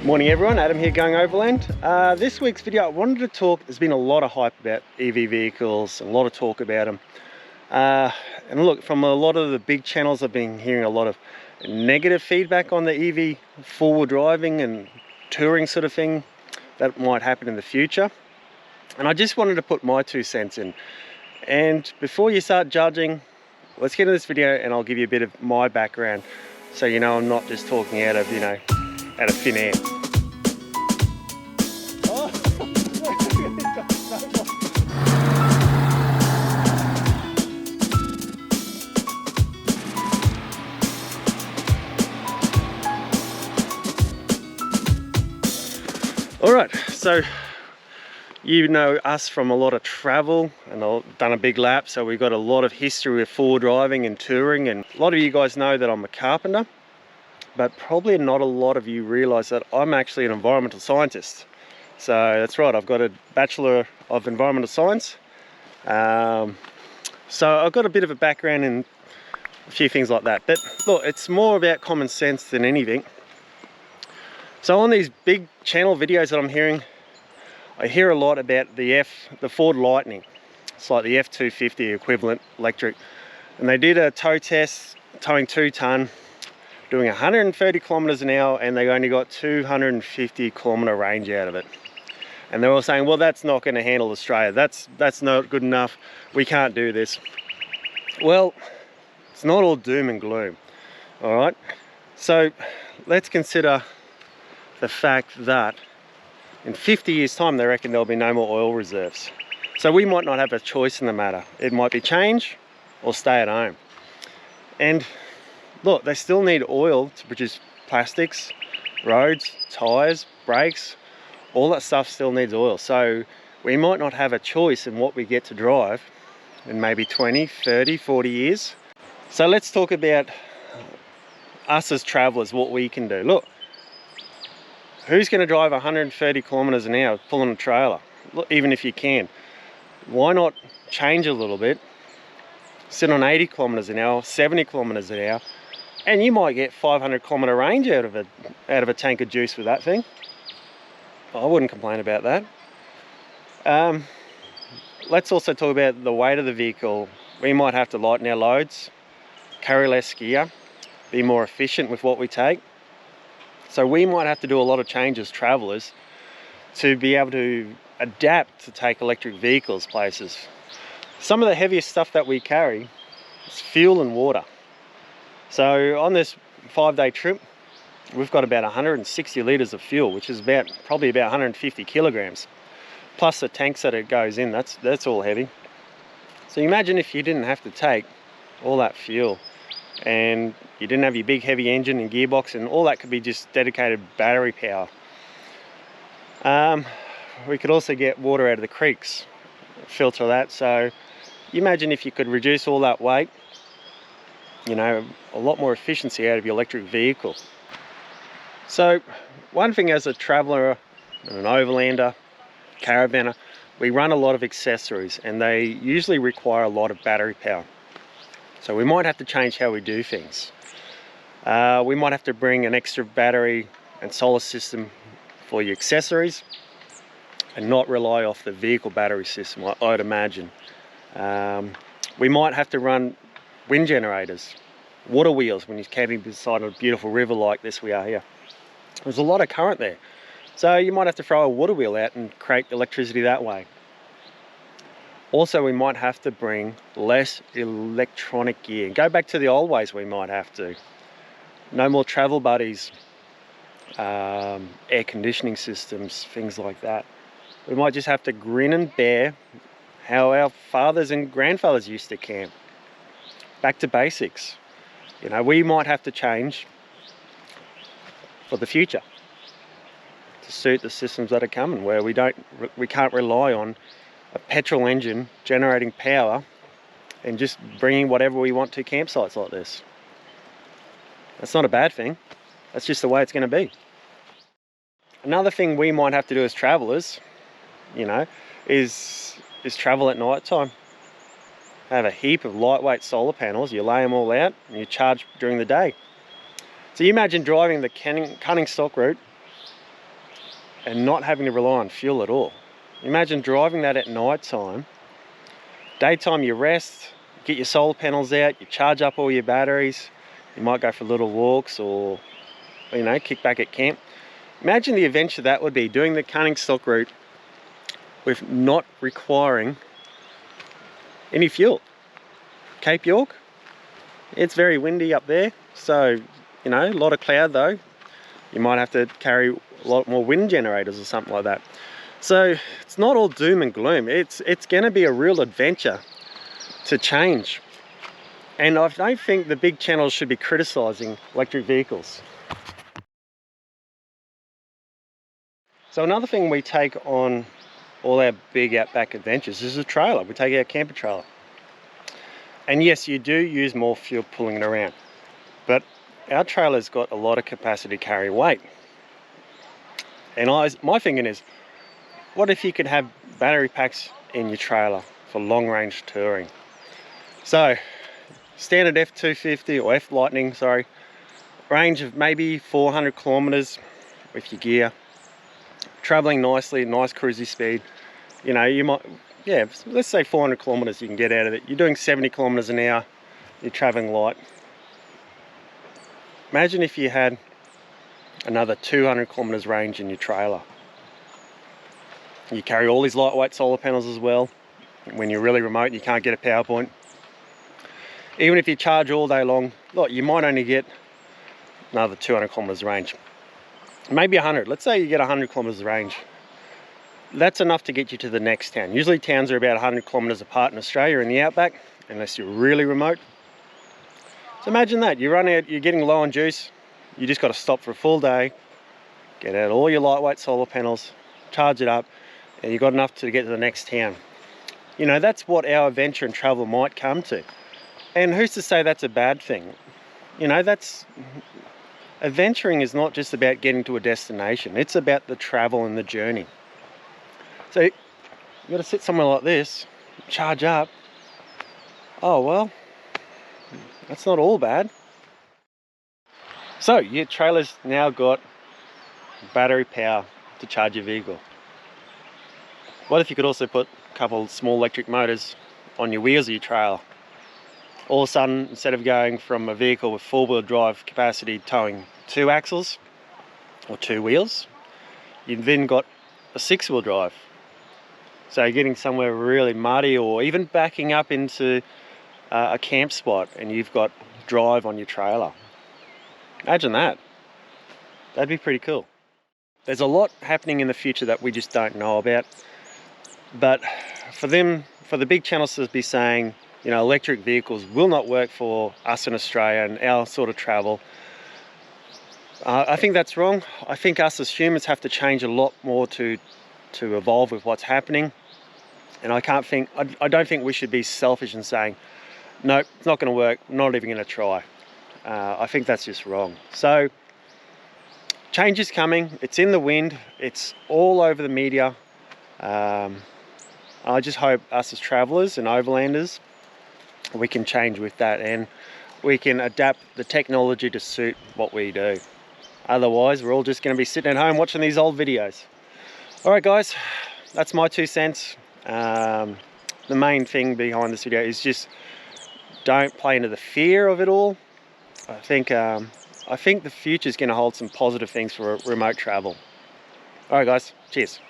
Morning everyone, Adam here, Going Overland. This week's video I wanted to talk, there's been a lot of hype about EV vehicles, a lot of talk about them. And look, from a lot of the big channels I've been hearing a lot of negative feedback on the EV four-wheel driving and touring sort of thing that might happen in the future. And I just wanted to put my 2 cents in. And before you start judging, let's get into this video and I'll give you a bit of my background so you know I'm not just talking out of thin air. Alright, so you know us from a lot of travel, and I've done a big lap, so we've got a lot of history with four-wheel driving and touring, and a lot of you guys know that I'm a carpenter, but probably not a lot of you realise that I'm actually an environmental scientist. So that's right, I've got a Bachelor of Environmental Science. So I've got a bit of a background in a few things like that, but look, it's more about common sense than anything. So on these big channel videos that I'm hearing, I hear a lot about the Ford Lightning. It's like the F-250 equivalent electric. And they did a tow test, towing 2 ton, doing 130 kilometers an hour, and they only got 250 kilometer range out of it. And they're all saying, well, that's not going to handle Australia. That's not good enough. We can't do this. Well, it's not all doom and gloom. All right. So let's consider the fact that in 50 years time they reckon there'll be no more oil reserves, so we might not have a choice in the matter. It might be change or stay at home. And look, they still need oil to produce plastics, roads, tires, brakes, all that stuff still needs oil. So we might not have a choice in what we get to drive in maybe 20, 30, 40 years. So let's talk about us as travelers, what we can do. Look, who's going to drive 130 kilometers an hour pulling a trailer? Look, even if you can, why not change a little bit, sit on 80 kilometers an hour, 70 kilometers an hour, and you might get 500 kilometer range out of a tank of juice with that thing. I wouldn't complain about that. Let's also talk about the weight of the vehicle. We might have to lighten our loads, carry less gear, be more efficient with what we take. So we might have to do a lot of changes, travelers, to be able to adapt to take electric vehicles places. Some of the heaviest stuff that we carry is fuel and water. So on this 5-day trip, we've got about 160 litres of fuel, which is probably about 150 kilograms. Plus the tanks that it goes in, that's all heavy. So imagine if you didn't have to take all that fuel, and you didn't have your big heavy engine and gearbox, and all that could be just dedicated battery power. We could also get water out of the creeks, filter that. So you imagine if you could reduce all that weight, you know, a lot more efficiency out of your electric vehicle. So one thing as a traveler and an overlander, caravaner, we run a lot of accessories, and they usually require a lot of battery power. So we might have to change how we do things. We might have to bring an extra battery and solar system for your accessories and not rely off the vehicle battery system, I'd imagine. We might have to run wind generators, water wheels when you're camping beside a beautiful river like this we are here. There's a lot of current there. So you might have to throw a water wheel out and create electricity that way. Also, we might have to bring less electronic gear. Go back to the old ways we might have to. No more travel buddies, air conditioning systems, things like that. We might just have to grin and bear how our fathers and grandfathers used to camp. Back to basics. You know, we might have to change for the future to suit the systems that are coming, where we can't rely on a petrol engine generating power and just bringing whatever we want to campsites like this. That's not a bad thing. That's just the way it's going to be. Another thing we might have to do as travelers, you know, is travel at night time. Have a heap of lightweight solar panels, you lay them all out and you charge during the day. So you imagine driving the Canning Stock route and not having to rely on fuel at all. Imagine driving that at night time. Daytime you rest, get your solar panels out, you charge up all your batteries, you might go for little walks or, you know, kick back at camp. Imagine the adventure that would be, doing the Canning Stock route with not requiring any fuel. Cape York, it's very windy up there, so, you know, a lot of cloud though. You might have to carry a lot more wind generators or something like that. So it's not all doom and gloom. It's going to be a real adventure to change. And I don't think the big channels should be criticizing electric vehicles. So another thing we take on all our big outback adventures is a trailer. We take our camper trailer. And yes, you do use more fuel pulling it around, but our trailer's got a lot of capacity to carry weight. And my thinking is, what if you could have battery packs in your trailer for long range touring? So, standard F250 or F Lightning, sorry, range of maybe 400 kilometers with your gear, traveling nicely, nice cruisy speed. You know, you might, yeah, let's say 400 kilometers you can get out of it. You're doing 70 kilometers an hour, you're traveling light. Imagine if you had another 200 kilometers range in your trailer. You carry all these lightweight solar panels as well. When you're really remote, you can't get a power point. Even if you charge all day long, look, you might only get another 200 kilometers range. Maybe 100. Let's say you get 100 kilometers range. That's enough to get you to the next town. Usually towns are about 100 kilometers apart in Australia in the outback, unless you're really remote. So imagine that, you run out, you're getting low on juice, you just got to stop for a full day, get out all your lightweight solar panels, charge it up, and you've got enough to get to the next town. You know, that's what our adventure and travel might come to. And who's to say that's a bad thing? You know, adventuring is not just about getting to a destination, it's about the travel and the journey. So you got to sit somewhere like this, charge up. Oh well, that's not all bad. So your trailer's now got battery power to charge your vehicle. What if you could also put a couple of small electric motors on your wheels of your trailer? All of a sudden, instead of going from a vehicle with four-wheel drive capacity towing 2 axles or 2 wheels, you've then got a 6-wheel drive. So you're getting somewhere really muddy or even backing up into a camp spot and you've got drive on your trailer. Imagine that. That'd be pretty cool. There's a lot happening in the future that we just don't know about. But for the big channels to be saying, you know, electric vehicles will not work for us in Australia and our sort of travel, I think that's wrong. I think us as humans have to change a lot more to evolve with what's happening. And I don't think we should be selfish in saying, no, it's not going to work, I'm not even going to try. I think that's just wrong. So change is coming, it's in the wind, it's all over the media. I just hope us as travellers and overlanders, we can change with that and we can adapt the technology to suit what we do. Otherwise, we're all just going to be sitting at home watching these old videos. All right, guys, that's my 2 cents. The main thing behind this video is just don't play into the fear of it all. I think the future is going to hold some positive things for remote travel. All right, guys, cheers.